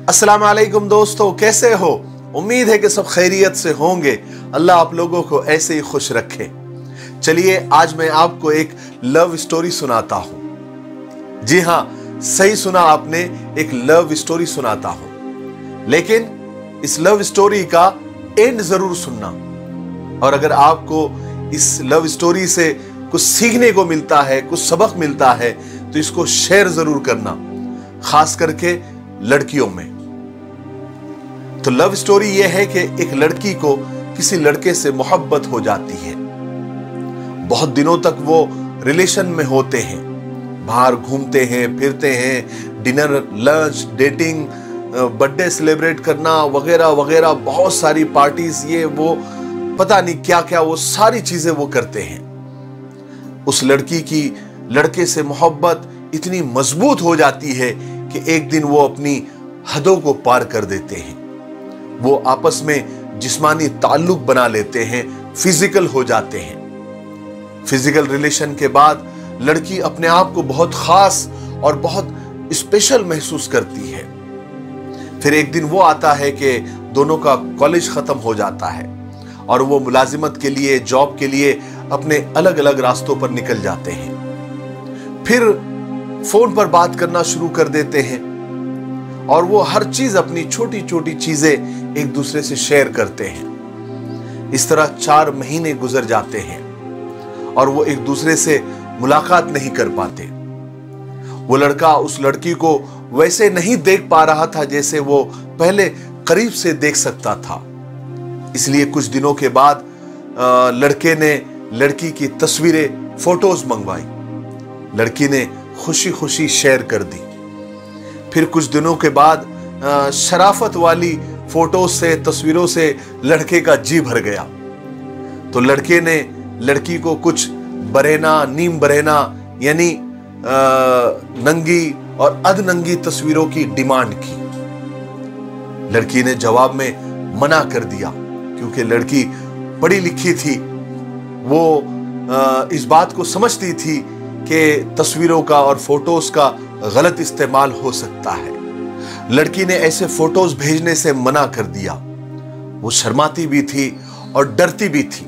अस्सलाम वालेकुम दोस्तों, कैसे हो? उम्मीद है कि सब खैरियत से होंगे। अल्लाह आप लोगों को ऐसे ही खुश रखे। चलिए आज मैं आपको एक लव स्टोरी सुनाता हूं। जी हां, सही सुना आपने, एक लव स्टोरी सुनाता हूं। लेकिन इस लव स्टोरी का एंड जरूर सुनना। और अगर आपको इस लव स्टोरी से कुछ सीखने को मिलता है, कुछ सबक मिलता है, तो इसको शेयर जरूर करना, खास करके लड़कियों में। तो लव स्टोरी यह है कि एक लड़की को किसी लड़के से मोहब्बत हो जाती है। बहुत दिनों तक वो रिलेशन में होते हैं, बाहर घूमते हैं, फिरते हैं, dinner, lunch, dating, birthday celebrate करना वगैरह वगैरह, बहुत सारी पार्टीज, ये वो पता नहीं क्या क्या, वो सारी चीजें वो करते हैं। उस लड़की की लड़के से मोहब्बत इतनी मजबूत हो जाती है कि एक दिन वो अपनी हदों को पार कर देते हैं। वो आपस में जिस्मानी ताल्लुक बना लेते हैं, फिजिकल हो जाते हैं। फिजिकल रिलेशन के बाद लड़की अपने आप को बहुत खास और बहुत स्पेशल महसूस करती है। फिर एक दिन वो आता है कि दोनों का कॉलेज खत्म हो जाता है और वो मुलाजिमत के लिए, जॉब के लिए अपने अलग अलग रास्तों पर निकल जाते हैं। फिर फोन पर बात करना शुरू कर देते हैं और वो हर चीज, अपनी छोटी छोटी चीजें एक दूसरे से शेयर करते हैं। इस तरह 4 महीने गुजर जाते हैं और वो एक दूसरे से मुलाकात नहीं कर पाते। वो लड़का उस लड़की को वैसे नहीं देख पा रहा था जैसे वो पहले करीब से देख सकता था। इसलिए कुछ दिनों के बाद लड़के ने लड़की की तस्वीरें, फोटोज मंगवाई। लड़की ने खुशी खुशी शेयर कर दी। फिर कुछ दिनों के बाद शराफत वाली फोटोज से, तस्वीरों से लड़के का जी भर गया। तो लड़के ने लड़की को कुछ बरेना, नीम बरेना यानी नंगी और अधनंगी तस्वीरों की डिमांड की। लड़की ने जवाब में मना कर दिया क्योंकि लड़की पढ़ी लिखी थी। वो इस बात को समझती थी कि तस्वीरों का और फोटोज का गलत इस्तेमाल हो सकता है। लड़की ने ऐसे फोटोज भेजने से मना कर दिया। वो शर्माती भी थी और डरती भी थी।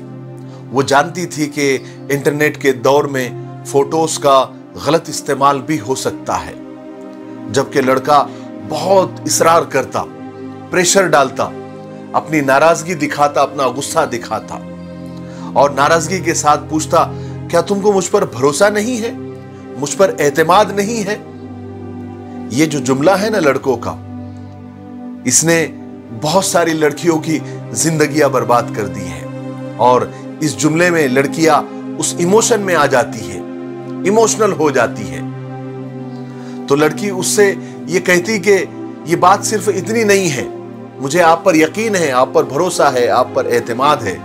वो जानती थी कि इंटरनेट के दौर में फोटोज का गलत इस्तेमाल भी हो सकता है। जबकि लड़का बहुत इसरार करता, प्रेशर डालता, अपनी नाराजगी दिखाता, अपना गुस्सा दिखाता और नाराजगी के साथ पूछता, क्या तुमको मुझ पर भरोसा नहीं है, मुझ पर एतमाद नहीं है? ये जो जुमला है ना लड़कों का, इसने बहुत सारी लड़कियों की जिंदगियां बर्बाद कर दी है। और इस जुमले में लड़कियां उस इमोशन में आ जाती है, इमोशनल हो जाती है। तो लड़की उससे ये कहती कि ये बात सिर्फ इतनी नहीं है, मुझे आप पर यकीन है, आप पर भरोसा है, आप पर एतमाद है,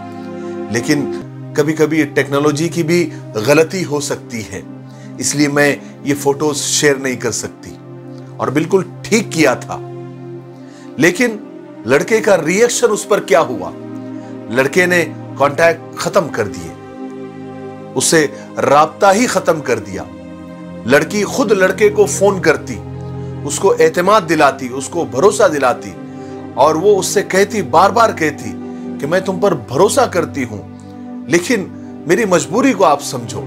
लेकिन कभी कभी टेक्नोलॉजी की भी गलती हो सकती है, इसलिए मैं ये फोटोज शेयर नहीं कर सकती। और बिल्कुल ठीक किया था। लेकिन लड़के का रिएक्शन उस पर क्या हुआ? लड़के ने कांटेक्ट खत्म कर दिए, उससे राब्ता ही खत्म कर दिया। लड़की खुद लड़के को फोन करती, उसको एतमाद दिलाती, उसको भरोसा दिलाती और वो उससे कहती, बार बार कहती कि मैं तुम पर भरोसा करती हूं, लेकिन मेरी मजबूरी को आप समझो।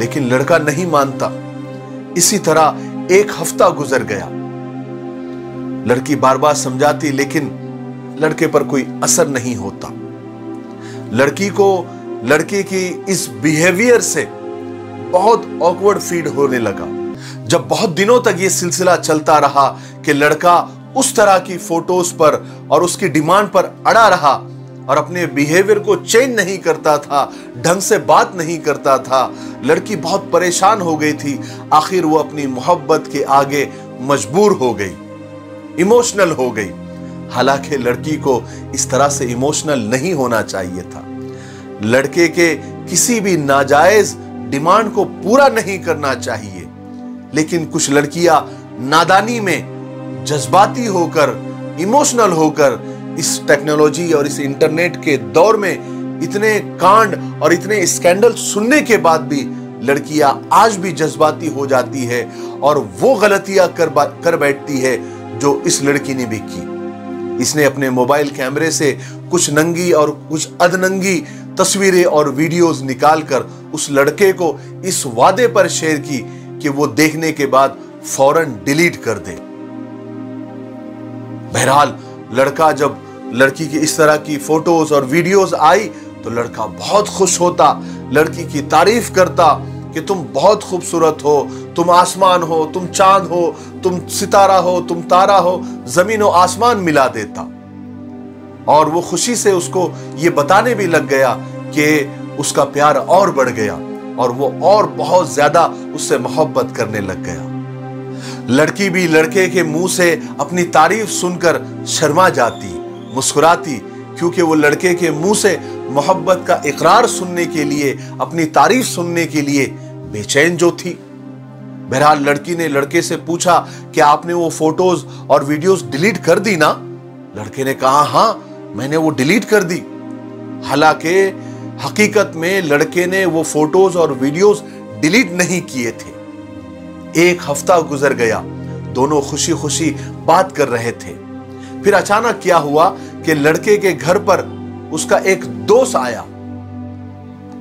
लेकिन लड़का नहीं मानता। इसी तरह 1 हफ्ता गुजर गया। लड़की बार बार समझाती, लेकिन लड़के पर कोई असर नहीं होता। लड़की को लड़के की इस बिहेवियर से बहुत ऑकवर्ड फील होने लगा। जब बहुत दिनों तक ये सिलसिला चलता रहा कि लड़का उस तरह की फोटोज पर और उसकी डिमांड पर अड़ा रहा और अपने बिहेवियर को चेंज नहीं करता था, ढंग से बात नहीं करता था, लड़की बहुत परेशान हो गई थी। आखिर वो अपनी मोहब्बत के आगे मजबूर हो गई, इमोशनल हो गई। हालांकि लड़की को इस तरह से इमोशनल नहीं होना चाहिए था। लड़के के किसी भी नाजायज डिमांड को पूरा नहीं करना चाहिए। लेकिन कुछ लड़कियां नादानी में जज्बाती होकर, इमोशनल होकर इस टेक्नोलॉजी और इस इंटरनेट के दौर में इतने कांड और इतने स्कैंडल सुनने के बाद भी लड़कियां आज भी जज्बाती हो जाती है और वो गलतियां कर बैठती है जो इस लड़की ने भी की। इसने अपने मोबाइल कैमरे से कुछ नंगी और कुछ अधनंगी तस्वीरें और वीडियोस निकालकर उस लड़के को इस वादे पर शेयर की कि वो देखने के बाद फौरन डिलीट कर दे। बहरहाल लड़का जब लड़की की इस तरह की फोटोज और वीडियोस आई तो लड़का बहुत खुश होता, लड़की की तारीफ करता कि तुम बहुत खूबसूरत हो, तुम आसमान हो, तुम चांद हो, तुम सितारा हो, तुम तारा हो, जमीन और आसमान मिला देता। और वो खुशी से उसको ये बताने भी लग गया कि उसका प्यार और बढ़ गया और वो और बहुत ज्यादा उससे मोहब्बत करने लग गया। लड़की भी लड़के के मुंह से अपनी तारीफ सुनकर शर्मा जाती, मुस्कुराती, क्योंकि वो लड़के के मुंह से मोहब्बत का इकरार सुनने के लिए, अपनी तारीफ सुनने के लिए बेचैन जो थी। बहरहाल लड़की ने लड़के से पूछा कि आपने वो फोटोज और वीडियोस डिलीट कर दी ना? लड़के ने कहा हाँ, मैंने वो डिलीट कर दी। हालांकि हकीकत में लड़के ने वो फोटोज और वीडियोस डिलीट नहीं किए थे। एक हफ्ता गुजर गया, दोनों खुशी खुशी बात कर रहे थे। फिर अचानक क्या हुआ कि लड़के के घर पर उसका एक दोस्त आया,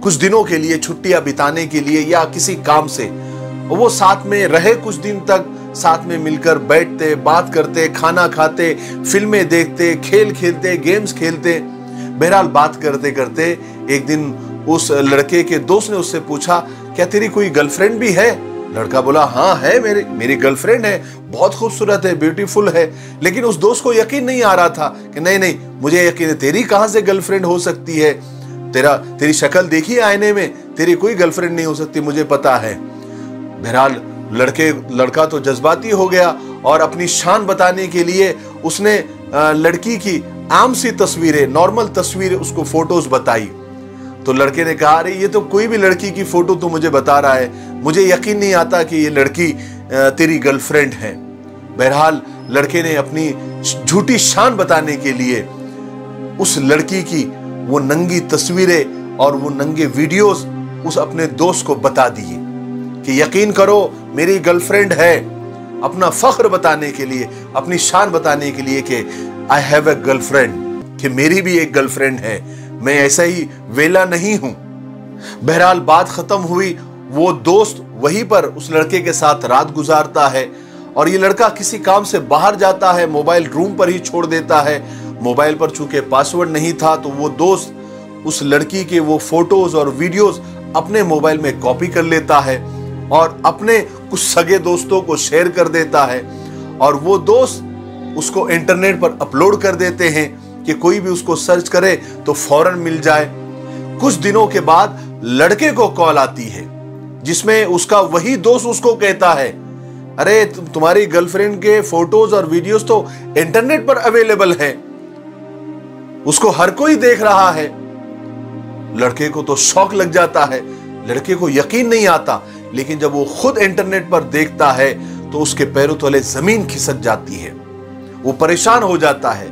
कुछ दिनों के लिए छुट्टियां बिताने के लिए या किसी काम से। वो साथ में रहे, कुछ दिन तक साथ में मिलकर बैठते, बात करते, खाना खाते, फिल्में देखते, खेल खेलते, गेम्स खेलते। बहरहाल बात करते करते एक दिन उस लड़के के दोस्त ने उससे पूछा, क्या तेरी कोई गर्लफ्रेंड भी है? लड़का बोला हाँ है, मेरी गर्लफ्रेंड है, बहुत खूबसूरत है, ब्यूटीफुल है। लेकिन उस दोस्त को यकीन नहीं आ रहा था कि नहीं, मुझे यकीन है, तेरी कहां से गर्लफ्रेंड हो सकती है? तेरी शक्ल देखी आईने में, तेरी कोई गर्लफ्रेंड नहीं हो सकती, मुझे पता है। बहरहाल लड़का तो जज्बाती हो गया और अपनी शान बताने के लिए उसने लड़की की आम सी तस्वीरें, नॉर्मल तस्वीरें, उसको फोटोज बताई। तो लड़के ने कहा अरे ये तो कोई भी लड़की की फोटो तू मुझे बता रहा है, मुझे यकीन नहीं आता कि ये लड़की तेरी गर्लफ्रेंड है। बहरहाल लड़के ने अपनी झूठी शान बताने के लिए उस लड़की की वो नंगी तस्वीरें और वो नंगे वीडियोस उस अपने दोस्त को बता दिए कि यकीन करो मेरी गर्लफ्रेंड है, अपना फख्र बताने के लिए, अपनी शान बताने के लिए कि आई हैव ए गर्लफ्रेंड, कि मेरी भी एक गर्लफ्रेंड है, मैं ऐसा ही वेला नहीं हूं। बहरहाल बात खत्म हुई, वो दोस्त वहीं पर उस लड़के के साथ रात गुजारता है और ये लड़का किसी काम से बाहर जाता है, मोबाइल रूम पर ही छोड़ देता है। मोबाइल पर चूंकि पासवर्ड नहीं था तो वो दोस्त उस लड़की के वो फोटोज और वीडियोस अपने मोबाइल में कॉपी कर लेता है और अपने कुछ सगे दोस्तों को शेयर कर देता है और वो दोस्त उसको इंटरनेट पर अपलोड कर देते हैं कि कोई भी उसको सर्च करे तो फौरन मिल जाए। कुछ दिनों के बाद लड़के को कॉल आती है जिसमें उसका वही दोस्त उसको कहता है अरे तुम्हारी गर्लफ्रेंड के फोटोज और वीडियोस तो इंटरनेट पर अवेलेबल है, उसको हर कोई देख रहा है। लड़के को तो शौक लग जाता है, लड़के को यकीन नहीं आता, लेकिन जब वो खुद इंटरनेट पर देखता है तो उसके पैरों तले जमीन खिसक जाती है, वो परेशान हो जाता है।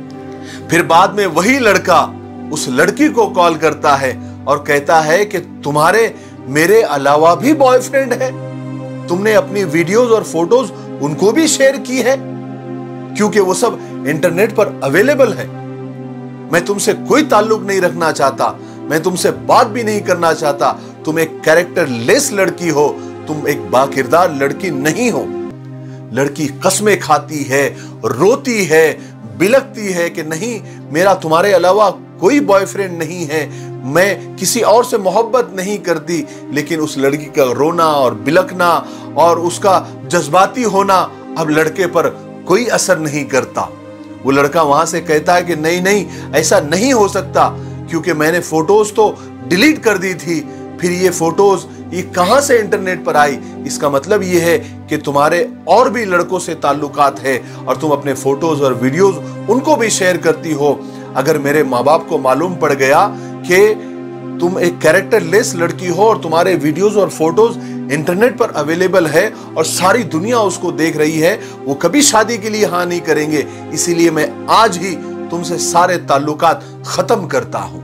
फिर बाद में वही लड़का उस लड़की को कॉल करता है और कहता है कि तुम्हारे मेरे अलावा भी बॉयफ्रेंड है, तुमने अपनी वीडियोस और फोटोज उनको भी शेयर की है, क्योंकि वो सब इंटरनेट पर अवेलेबल है। मैं तुमसे कोई ताल्लुक नहीं रखना चाहता, मैं तुमसे बात भी नहीं करना चाहता, तुम एक कैरेक्टरलेस लड़की हो, तुम एक बाकिरदार लड़की नहीं हो। लड़की कसमें खाती है, रोती है, बिलखती है कि नहीं मेरा तुम्हारे अलावा कोई बॉयफ्रेंड नहीं है, मैं किसी और से मोहब्बत नहीं करती। लेकिन उस लड़की का रोना और बिलखना और उसका जज्बाती होना अब लड़के पर कोई असर नहीं करता। वो लड़का वहां से कहता है कि नहीं ऐसा नहीं हो सकता, क्योंकि मैंने फोटोज तो डिलीट कर दी थी, फिर ये फोटोज ये कहां से इंटरनेट पर आई? इसका मतलब ये है कि तुम्हारे और भी लड़कों से ताल्लुकात है और तुम अपने फोटोज और वीडियोस उनको भी शेयर करती हो। अगर मेरे माँ बाप को मालूम पड़ गया कि तुम एक कैरेक्टरलेस लड़की हो और तुम्हारे वीडियोस और फोटोज इंटरनेट पर अवेलेबल है और सारी दुनिया उसको देख रही है, वो कभी शादी के लिए हाँ नहीं करेंगे। इसीलिए मैं आज ही तुमसे सारे ताल्लुकात खत्म करता हूं।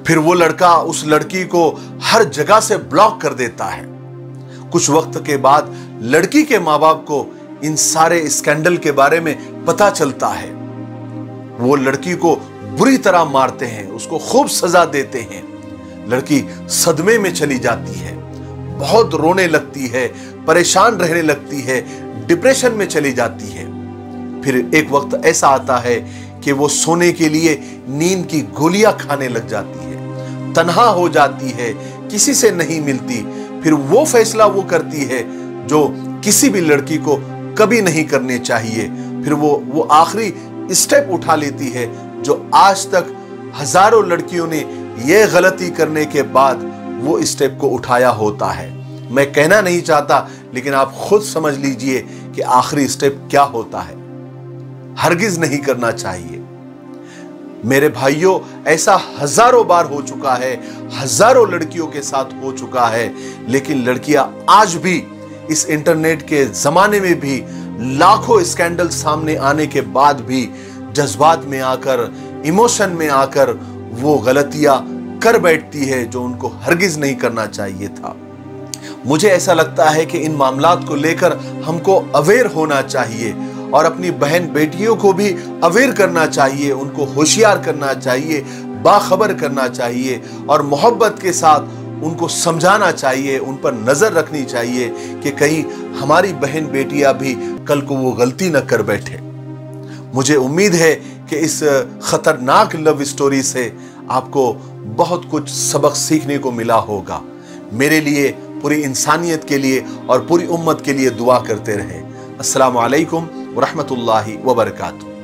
फिर वो लड़का उस लड़की को हर जगह से ब्लॉक कर देता है। कुछ वक्त के बाद लड़की के माँ बाप को इन सारे स्कैंडल के बारे में पता चलता है, वो लड़की को बुरी तरह मारते हैं, उसको खूब सजा देते हैं। लड़की सदमे में चली जाती है, बहुत रोने लगती है, परेशान रहने लगती है, डिप्रेशन में चली जाती है। फिर एक वक्त ऐसा आता है कि वो सोने के लिए नींद की गोलियां खाने लग जाती है, तन्हा हो जाती है, किसी से नहीं मिलती। फिर वो फैसला वो करती है जो किसी भी लड़की को कभी नहीं करने चाहिए। फिर वो आखिरी स्टेप उठा लेती है जो आज तक हजारों लड़कियों ने ये गलती करने के बाद वो स्टेप को उठाया होता है। मैं कहना नहीं चाहता, लेकिन आप खुद समझ लीजिए कि आखिरी स्टेप क्या होता है। हरगिज नहीं करना चाहिए। मेरे भाइयों, ऐसा हजारों बार हो चुका है, हजारों लड़कियों के साथ हो चुका है, लेकिन लड़कियां आज भी इस इंटरनेट के जमाने में भी लाखों स्कैंडल सामने आने के बाद भी जज्बात में आकर, इमोशन में आकर वो गलतियां कर बैठती है जो उनको हरगिज नहीं करना चाहिए था। मुझे ऐसा लगता है कि इन मामलात को लेकर हमको अवेयर होना चाहिए और अपनी बहन बेटियों को भी अवेयर करना चाहिए, उनको होशियार करना चाहिए, बाखबर करना चाहिए और मोहब्बत के साथ उनको समझाना चाहिए, उन पर नजर रखनी चाहिए कि कहीं हमारी बहन बेटियां भी कल को वो गलती न कर बैठे। मुझे उम्मीद है कि इस खतरनाक लव स्टोरी से आपको बहुत कुछ सबक सीखने को मिला होगा। मेरे लिए, पूरी इंसानियत के लिए और पूरी उम्मत के लिए दुआ करते रहे। अस्सलामु अलैकुम व रहमतुल्लाहि व बरकातुहू।